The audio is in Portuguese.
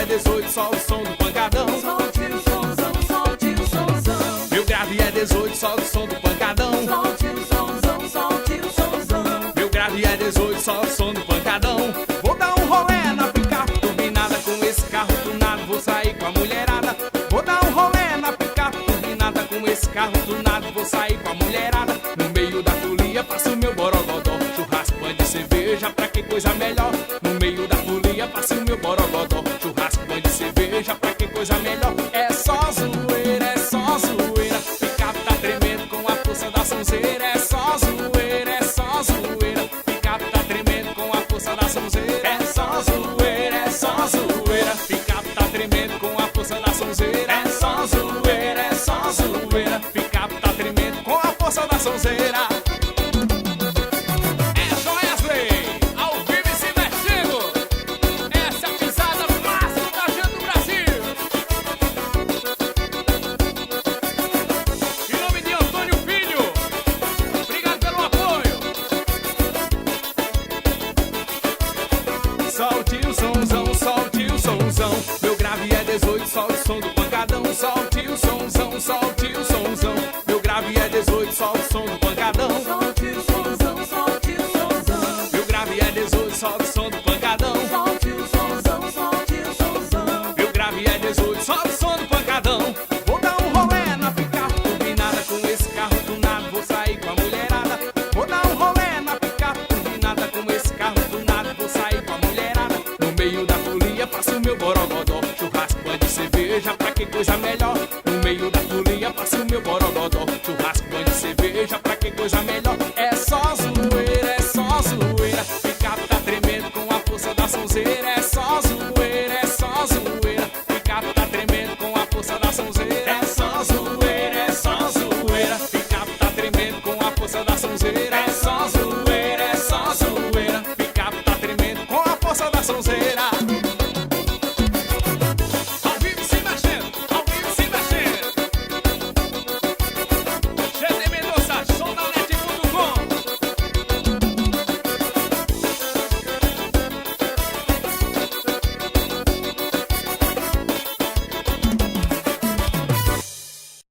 18, só o som do pancadão. Solte o sonzão, solte o sonzão. Meu grave é 18, só o som do pancadão. Solte o sonzão, solte o sonzão. Meu grave é 18, só o som do pancadão. Vou dar um rolê na picape turbinada, com esse carro tunado vou sair com a mulherada. Vou dar um rolê na picape turbinada, com esse carro tunado vou sair com a mulherada. No meio da folia passo meu borogodó, churrasco, pão de cerveja, pra que coisa melhor. No meio da folia passo meu borogodó, churrasco, pão de cerveja, pra que coisa melhor. É só zoeira, é só zoeira. Picape tá tremendo com a força da sonzeira. É só zoeira, é só zoeira. Picape tá tremendo com a força da sonzeira. É só zoeira, é só zoeira. Picape tá tremendo com a força da sonzeira. É só zoeira, é só zoeira. Picape tá tremendo com a força da sonzeira. É Joesley, ao vivo e se mexendo. Essa é a pisada máxima da gente do Brasil. Em nome de Antônio Filho, obrigado pelo apoio. Solte o sonzão, solte o sonzão. Meu grave é 18, só o som do pancadão. Solte o sonzão, solte o sonzão. Meu grave é 18, só o som do pancadão. Solte o sonzão, solte o sonzão. Meu grave é 18, só o som do pancadão. Solte o sonzão, solte o sonzão. Meu grave é 18, só o som do pancadão. Vou dar um rolê na picape turbinada, com esse carro tunado vou sair com a mulherada. Vou dar um rolê na picape turbinada, com esse carro tunado vou sair com a mulherada. No meio da folia passo meu borogodó, churrasco, pão de cerveja, pra que coisa melhor. No meio da folia passo meu borogodó,